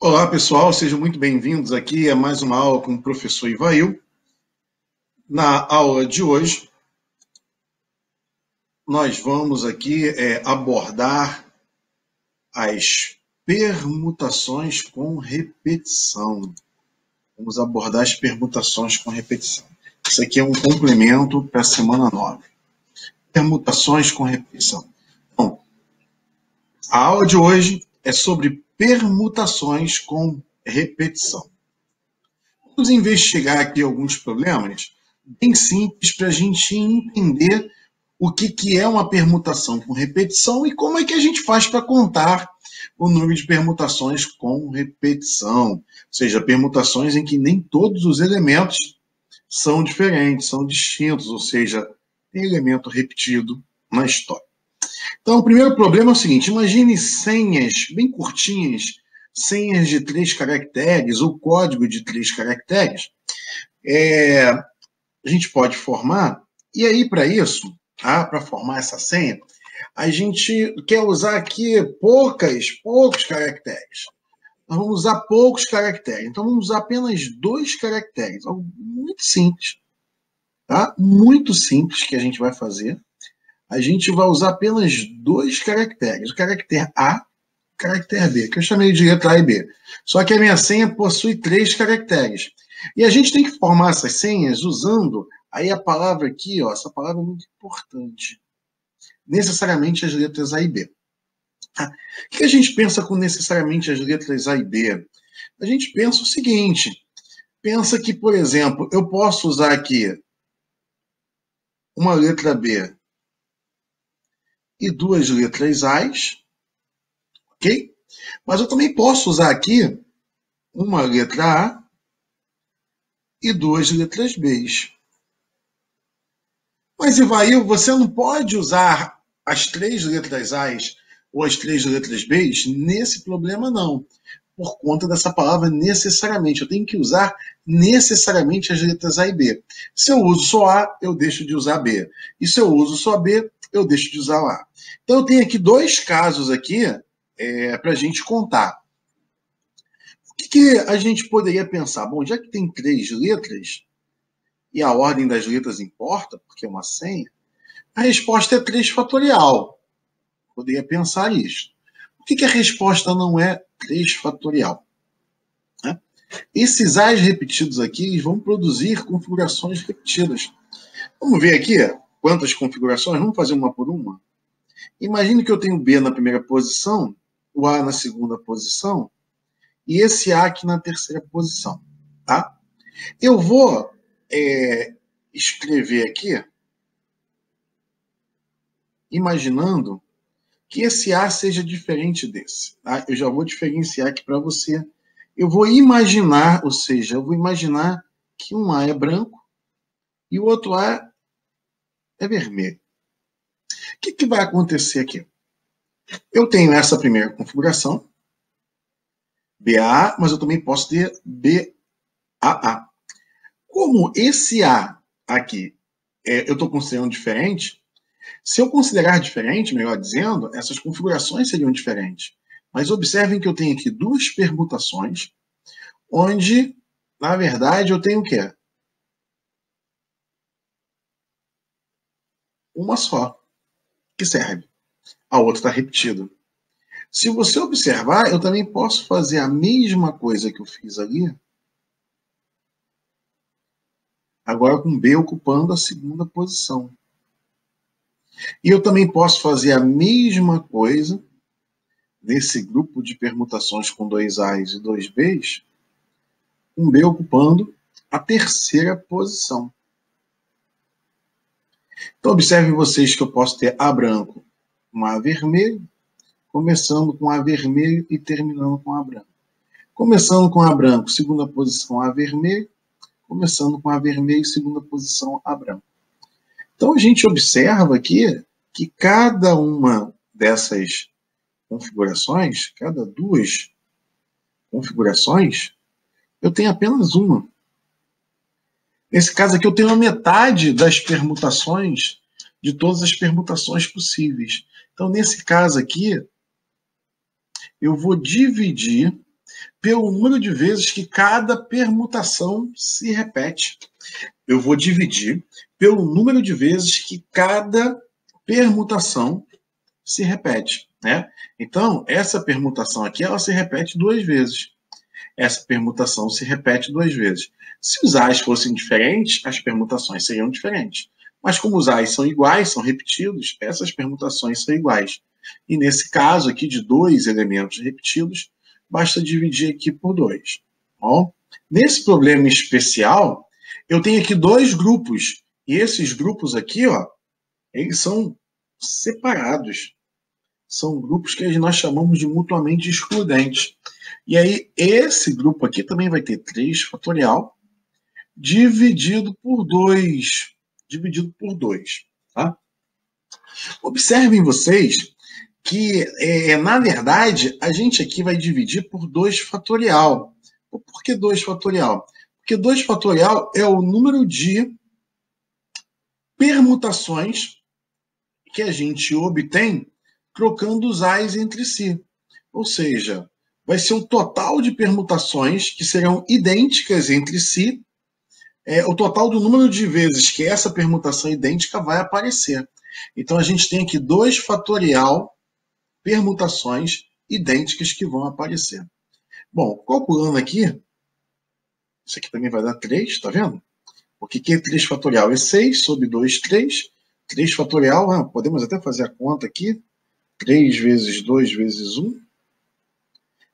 Olá, pessoal, sejam muito bem-vindos aqui a mais uma aula com o professor Ivail. Na aula de hoje, nós vamos aqui abordar as permutações com repetição. Vamos abordar as permutações com repetição. Isso aqui é um complemento para a semana 9. Permutações com repetição. Bom, a aula de hoje é sobre permutações com repetição. Vamos investigar aqui alguns problemas bem simples para a gente entender o que é uma permutação com repetição e como é que a gente faz para contar o número de permutações com repetição. Ou seja, permutações em que nem todos os elementos são diferentes, são distintos, ou seja, tem elemento repetido na história. Então, o primeiro problema é o seguinte: imagine senhas bem curtinhas, senhas de 3 caracteres ou código de 3 caracteres. A gente pode formar, e aí para isso, para formar essa senha, a gente quer usar aqui poucos caracteres. Nós vamos usar poucos caracteres. Então, vamos usar apenas 2 caracteres. Algo muito simples. Tá? Muito simples que a gente vai fazer. A gente vai usar apenas 2 caracteres. O caractere A e o caractere B, que eu chamei de letra A e B. Só que a minha senha possui 3 caracteres. E a gente tem que formar essas senhas usando aí a palavra aqui, ó, essa palavra é muito importante. Necessariamente as letras A e B. O que a gente pensa com necessariamente as letras A e B? A gente pensa o seguinte: pensa que, por exemplo, eu posso usar aqui uma letra B e 2 letras A's, ok? Mas eu também posso usar aqui uma letra A e 2 letras B's. Mas, Ivail, você não pode usar as 3 letras A's ou as 3 letras B's nesse problema, não. Por conta dessa palavra necessariamente. Eu tenho que usar necessariamente as letras A e B. Se eu uso só A, eu deixo de usar B. E se eu uso só B, eu deixo de usar A. Então, eu tenho aqui 2 casos aqui para a gente contar. O que a gente poderia pensar? Bom, já que tem 3 letras, e a ordem das letras importa, porque é uma senha, a resposta é 3 fatorial. Poderia pensar isso. Por que a resposta não é 3 fatorial? Esses A's repetidos aqui vão produzir configurações repetidas. Vamos ver aqui quantas configurações? Vamos fazer uma por uma? Imagine que eu tenho B na primeira posição, o A na segunda posição, e esse A aqui na terceira posição. Tá? Eu vou escrever aqui, imaginando que esse A seja diferente desse. Tá? Eu já vou diferenciar aqui para você. Eu vou imaginar, ou seja, eu vou imaginar que um A é branco e o outro A é vermelho. O que vai acontecer aqui? Eu tenho essa primeira configuração, BAA, mas eu também posso ter BAA. Como esse A aqui eu estou considerando diferente, se eu considerar diferente, melhor dizendo, essas configurações seriam diferentes. Mas observem que eu tenho aqui 2 permutações, onde, na verdade, eu tenho o quê? Uma só, que serve. A outra está repetida. Se você observar, eu também posso fazer a mesma coisa que eu fiz ali, agora com B ocupando a segunda posição. E eu também posso fazer a mesma coisa nesse grupo de permutações com 2 A's e 2 B's, com B ocupando a terceira posição. Então, observem vocês que eu posso ter A branco com A vermelho, começando com A vermelho e terminando com A branco. Começando com A branco, segunda posição A vermelho, começando com A vermelho, segunda posição A branco. Então, a gente observa aqui que cada uma dessas configurações, cada 2 configurações, eu tenho apenas uma. Nesse caso aqui, eu tenho a metade das permutações, de todas as permutações possíveis. Então, nesse caso aqui, eu vou dividir pelo número de vezes que cada permutação se repete. Eu vou dividir pelo número de vezes que cada permutação se repete, né? Então, essa permutação aqui, ela se repete 2 vezes. Essa permutação se repete 2 vezes. Se os A's fossem diferentes, as permutações seriam diferentes. Mas como os A's são iguais, são repetidos, essas permutações são iguais. E nesse caso aqui de 2 elementos repetidos, basta dividir aqui por 2. Bom, nesse problema especial, eu tenho aqui 2 grupos. E esses grupos aqui, ó, eles são separados. São grupos que nós chamamos de mutuamente excludentes. E aí, esse grupo aqui também vai ter 3 fatorial dividido por 2. Dividido por 2. Tá? Observem vocês que, na verdade, a gente aqui vai dividir por 2 fatorial. Por que 2 fatorial? Porque 2 fatorial é o número de permutações que a gente obtém trocando os A's entre si. Ou seja, vai ser o total de permutações que serão idênticas entre si, o total do número de vezes que essa permutação idêntica vai aparecer. Então, a gente tem aqui 2 fatorial permutações idênticas que vão aparecer. Bom, calculando aqui, isso aqui também vai dar 3, tá vendo? Porque aqui é 3 fatorial é 6, sobre 2, 3. 3 fatorial, podemos até fazer a conta aqui. 3 vezes 2 vezes 1,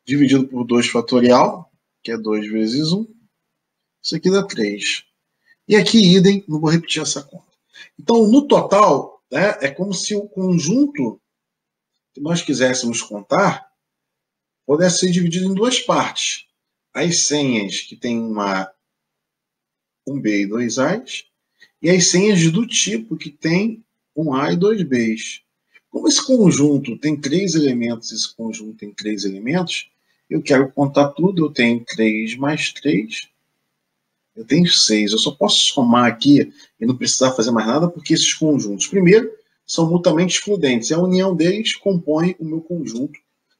dividido por 2 fatorial, que é 2 vezes 1. Isso aqui dá 3. E aqui, idem, não vou repetir essa conta. Então, no total, né, é como se o conjunto que nós quiséssemos contar pudesse ser dividido em 2 partes. As senhas que tem um B e 2 A's, e as senhas do tipo que tem um A e 2 B's. Como esse conjunto tem 3 elementos, esse conjunto tem 3 elementos, eu quero contar tudo, eu tenho 3 mais 3, eu tenho 6. Eu só posso somar aqui e não precisar fazer mais nada, porque esses conjuntos, primeiro, são mutuamente excludentes. E a união deles compõe o meu conjunto,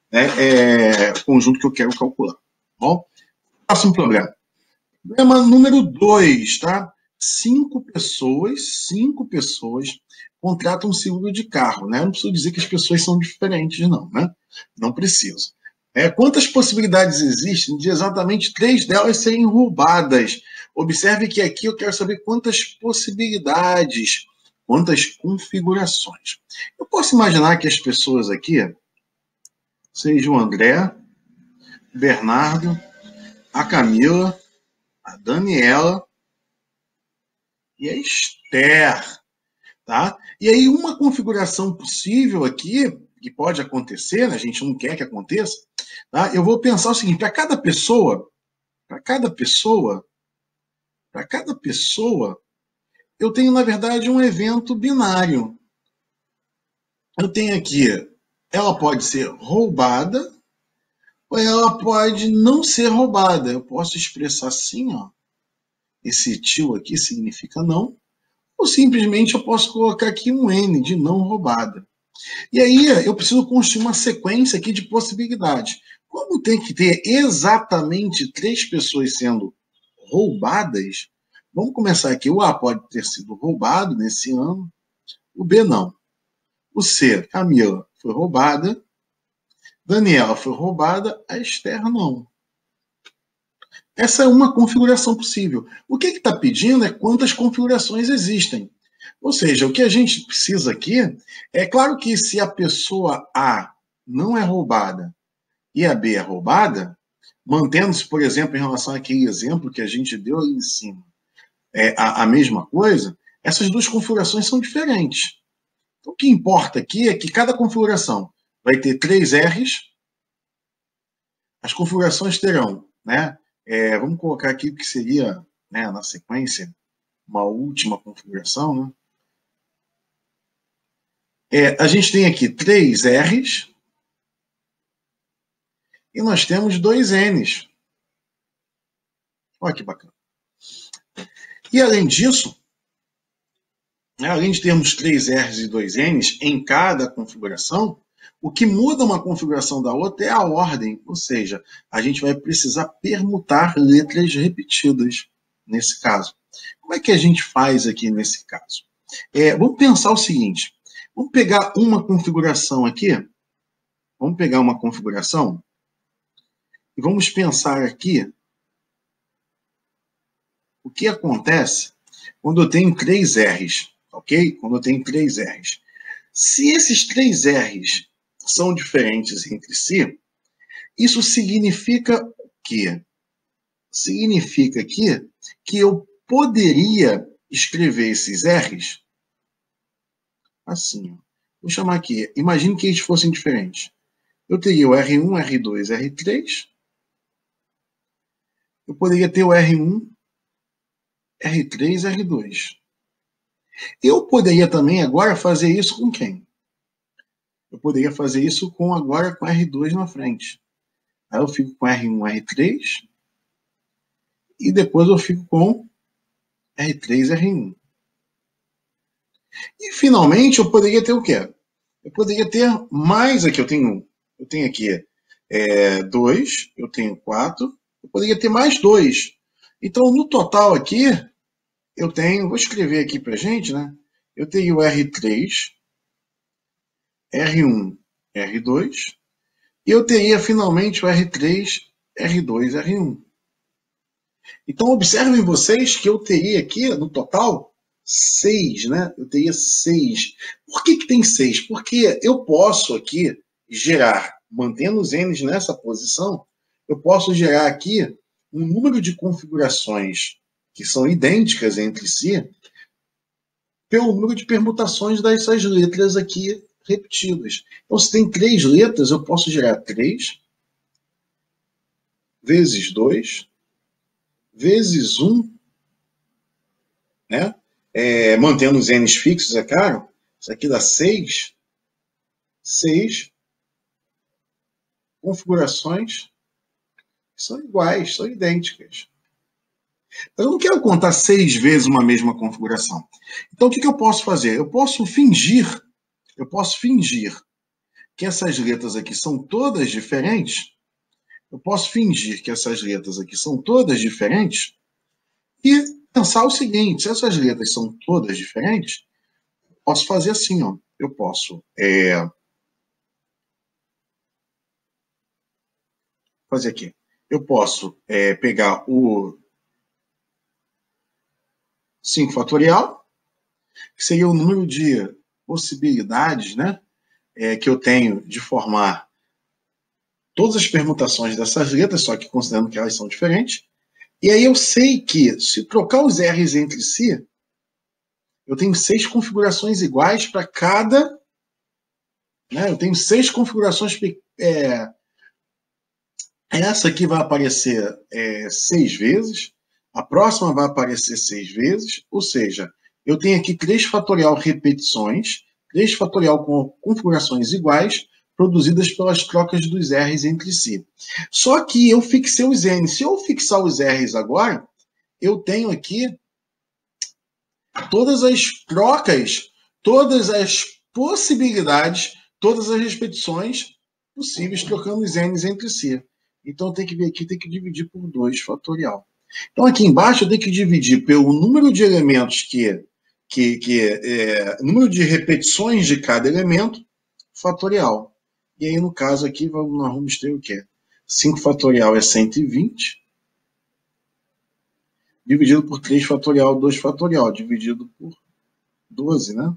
né, o conjunto que eu quero calcular. Bom, próximo problema. Problema número 2, tá? 5 pessoas contratam um seguro de carro, né? Não preciso dizer que as pessoas são diferentes, não, né? Não preciso. Quantas possibilidades existem de exatamente 3 delas serem roubadas? Observe que aqui eu quero saber quantas possibilidades, quantas configurações. Eu posso imaginar que as pessoas aqui sejam o André, o Bernardo, a Camila, a Daniela e a Esther. Tá? E aí uma configuração possível aqui, que pode acontecer, né? A gente não quer que aconteça, tá? Eu vou pensar o seguinte, para cada pessoa, eu tenho, na verdade, um evento binário. Eu tenho aqui, ela pode ser roubada, ou ela pode não ser roubada. Eu posso expressar assim, ó, esse til aqui significa não, ou simplesmente eu posso colocar aqui um N de não roubada. E aí eu preciso construir uma sequência aqui de possibilidades. Como tem que ter exatamente 3 pessoas sendo roubadas, vamos começar aqui. O A pode ter sido roubado nesse ano, o B não. O C, Camila, foi roubada, Daniela foi roubada, a Esther não. Essa é uma configuração possível. O que está pedindo é quantas configurações existem. Ou seja, o que a gente precisa aqui é claro que se a pessoa A não é roubada e a B é roubada, mantendo-se, por exemplo, em relação àquele exemplo que a gente deu ali em cima, a mesma coisa, essas 2 configurações são diferentes. Então, o que importa aqui é que cada configuração vai ter 3 R's, as configurações terão, né? Vamos colocar aqui o que seria, né, na sequência, uma última configuração, né? A gente tem aqui 3 R's e nós temos 2 N's. Olha que bacana. E além disso, além de termos 3 R's e 2 N's em cada configuração, O que muda uma configuração da outra é a ordem, ou seja, a gente vai precisar permutar letras repetidas nesse caso. Como é que a gente faz aqui nesse caso? Vamos pensar o seguinte, vamos pegar uma configuração aqui, vamos pegar uma configuração e vamos pensar aqui o que acontece quando eu tenho 3 R's, ok? Quando eu tenho 3 R's. Se esses 3 R's são diferentes entre si, isso significa o quê? Significa que eu poderia escrever esses R's assim. Vou chamar aqui. Imagine que eles fossem diferentes. Eu teria o R1, R2, R3. Eu poderia ter o R1, R3, R2. Eu poderia também agora fazer isso com quem? Eu poderia fazer isso agora com R2 na frente. Aí eu fico com R1, R3. E depois eu fico com R3, R1. E finalmente eu poderia ter o quê? Eu poderia ter mais aqui. Eu tenho aqui 2, eu tenho 4. Eu poderia ter mais 2. Então, no total aqui, eu tenho, vou escrever aqui para a gente, né? Eu tenho R3, R1, R2, e eu teria finalmente o R3, R2, R1. Então, observem vocês que eu teria aqui, no total, 6, né? Eu teria 6. Por que tem 6? Porque eu posso aqui gerar, mantendo os N's nessa posição, eu posso gerar aqui um número de configurações que são idênticas entre si, pelo número de permutações dessas letras aqui repetidas. Então, se tem 3 letras, eu posso gerar 3 vezes 2 vezes 1, né? Mantendo os N's fixos, é claro. Isso aqui dá 6 configurações que são iguais, são idênticas. Então, eu não quero contar 6 vezes uma mesma configuração. Então, o que eu posso fazer? Eu posso fingir que essas letras aqui são todas diferentes. Eu posso fingir que essas letras aqui são todas diferentes e pensar o seguinte: se essas letras são todas diferentes, posso fazer assim, ó. Eu posso fazer aqui. Eu posso pegar o 5 fatorial, que seria o número de possibilidades, né, que eu tenho de formar todas as permutações dessas letras, só que considerando que elas são diferentes. E aí eu sei que, se trocar os R's entre si, eu tenho 6 configurações iguais para cada... Né, eu tenho 6 configurações... essa aqui vai aparecer 6 vezes, a próxima vai aparecer 6 vezes, ou seja, eu tenho aqui 3 fatorial repetições, 3 fatorial com configurações iguais, produzidas pelas trocas dos R's entre si. Só que eu fixei os N's. Se eu fixar os R's agora, eu tenho aqui todas as trocas, todas as possibilidades, todas as repetições possíveis trocando os N's entre si. Então, tem que vir aqui, tem que dividir por 2 fatorial. Então, aqui embaixo, eu tenho que dividir pelo número de elementos número de repetições de cada elemento, fatorial. E aí, no caso aqui, nós vamos ter o quê? 5 fatorial é 120, dividido por 3 fatorial, 2 fatorial, dividido por 12, né?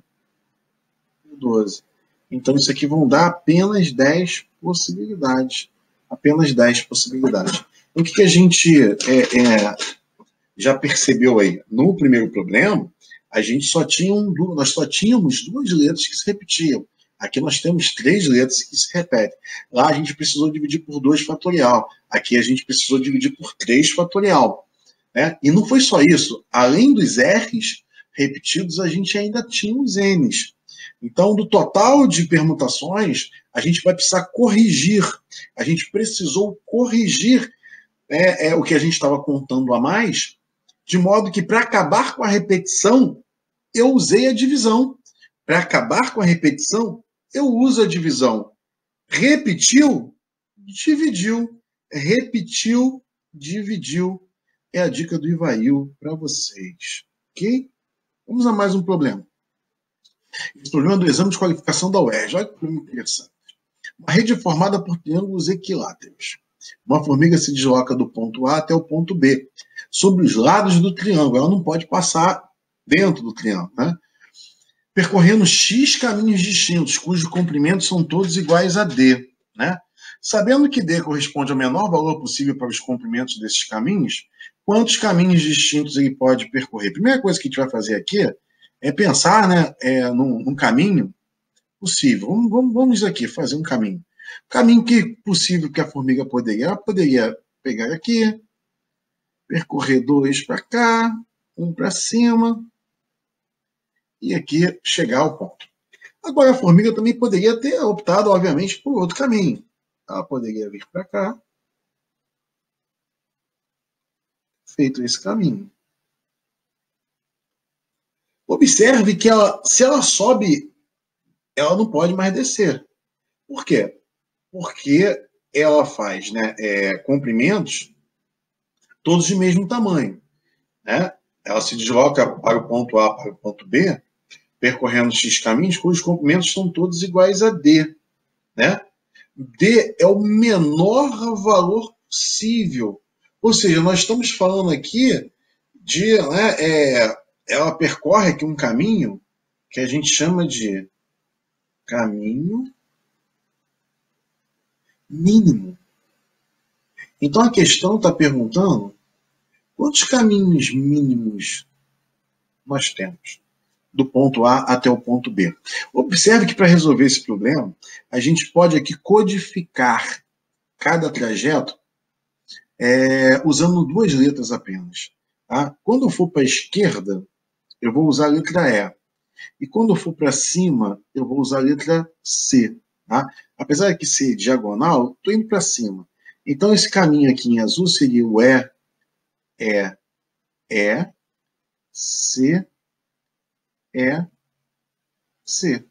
Por 12. Então, isso aqui vão dar apenas 10 possibilidades. Apenas 10 possibilidades. O que a gente já percebeu aí? No primeiro problema, nós só tínhamos 2 letras que se repetiam. Aqui nós temos 3 letras que se repetem. Lá a gente precisou dividir por 2 fatorial. Aqui a gente precisou dividir por 3 fatorial. Né? E não foi só isso. Além dos R's repetidos, a gente ainda tinha os N's. Então, do total de permutações, a gente vai precisar corrigir. A gente precisou corrigir o que a gente estava contando a mais, de modo que, para acabar com a repetição, eu usei a divisão. Para acabar com a repetição, eu uso a divisão. Repetiu, dividiu. Repetiu, dividiu. É a dica do Ivail para vocês. Ok? Vamos a mais um problema. Esse problema é do exame de qualificação da UERJ. Olha que problema interessante. Uma rede é formada por triângulos equiláteros. Uma formiga se desloca do ponto A até o ponto B, sobre os lados do triângulo. Ela não pode passar dentro do triângulo, né? Percorrendo X caminhos distintos, cujos comprimentos são todos iguais a D, né? Sabendo que D corresponde ao menor valor possível para os comprimentos desses caminhos, quantos caminhos distintos ele pode percorrer? A primeira coisa que a gente vai fazer aqui é pensar, né, num caminho possível. Vamos aqui fazer um caminho. Caminho que possível que a formiga poderia. Ela poderia pegar aqui, percorrer 2 para cá, 1 para cima, e aqui chegar ao ponto. Agora, a formiga também poderia ter optado, obviamente, por outro caminho. Ela poderia vir para cá, feito esse caminho. Observe que se ela sobe, ela não pode mais descer. Por quê? Porque ela faz, né, comprimentos todos de mesmo tamanho, né? Ela se desloca para o ponto A para o ponto B, percorrendo X caminhos, cujos comprimentos são todos iguais a D, né? D é o menor valor possível. Ou seja, nós estamos falando aqui de, né, ela percorre aqui um caminho que a gente chama de caminho mínimo. Então a questão está perguntando quantos caminhos mínimos nós temos do ponto A até o ponto B. Observe que para resolver esse problema, a gente pode aqui codificar cada trajeto usando 2 letras apenas. Tá? Quando eu for para a esquerda, eu vou usar a letra E. E quando eu for para cima, eu vou usar a letra C. Tá? Apesar de que ser diagonal, estou indo para cima. Então, esse caminho aqui em azul seria o E, C, C.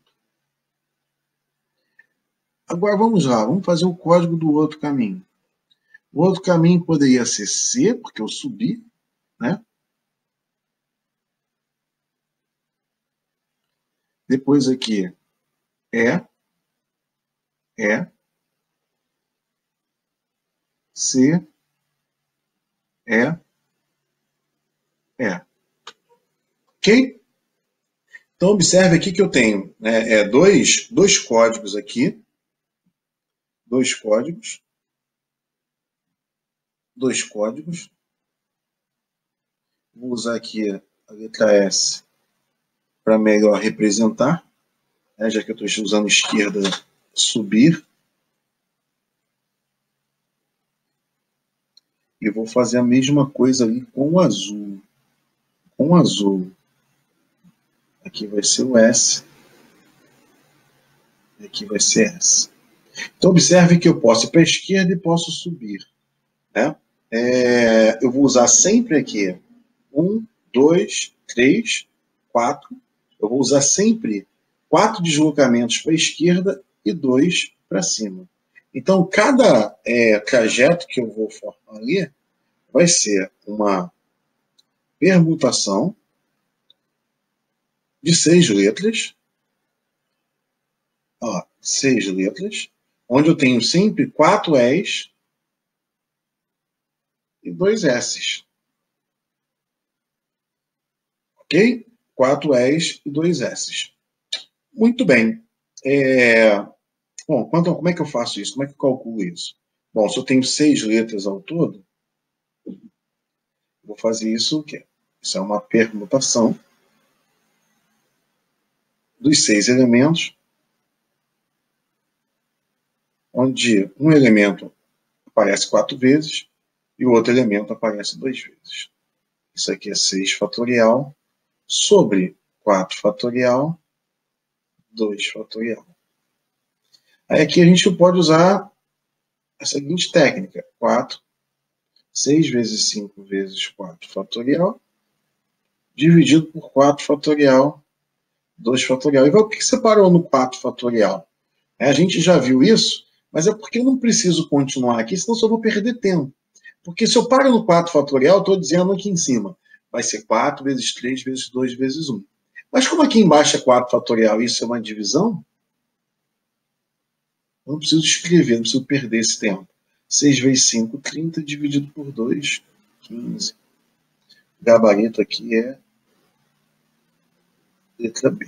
Agora vamos lá, vamos fazer o código do outro caminho. O outro caminho poderia ser C, porque eu subi, né? Depois aqui, C, ok? Então, observe aqui que eu tenho, né, dois códigos aqui. Dois códigos. Vou usar aqui a letra S para melhor representar, né, já que eu estou usando esquerda, subir. E vou fazer a mesma coisa ali com o azul. Aqui vai ser o S. E aqui vai ser S. Então, observe que eu posso ir para a esquerda e posso subir. Né? Eu vou usar sempre aqui 1, 2, 3, 4. Eu vou usar sempre 4 deslocamentos para a esquerda e 2 para cima. Então, cada trajeto que eu vou formar ali vai ser uma permutação de 6 letras. 6 letras, onde eu tenho sempre 4 E's e 2 S's. Ok? 4 E's e 2 S's. Muito bem. Bom, como é que eu faço isso? Como é que eu calculo isso? Bom, se eu tenho 6 letras ao todo, vou fazer isso o quê? Isso é uma permutação dos 6 elementos, onde um elemento aparece 4 vezes e o outro elemento aparece 2 vezes. Isso aqui é 6 fatorial sobre 4 fatorial, 2 fatorial. Aí aqui a gente pode usar a seguinte técnica. 6 vezes 5 vezes 4 fatorial, dividido por 4 fatorial, 2 fatorial. E por que separou no 4 fatorial? A gente já viu isso Mas é porque eu não preciso continuar aqui, senão só vou perder tempo. Porque se eu paro no 4 fatorial, estou dizendo aqui em cima, vai ser 4 vezes 3 vezes 2 vezes 1. Mas como aqui embaixo é 4 fatorial e isso é uma divisão, eu não preciso escrever, não preciso perder esse tempo. 6 vezes 5, 30, dividido por 2, 15. O gabarito aqui é letra B.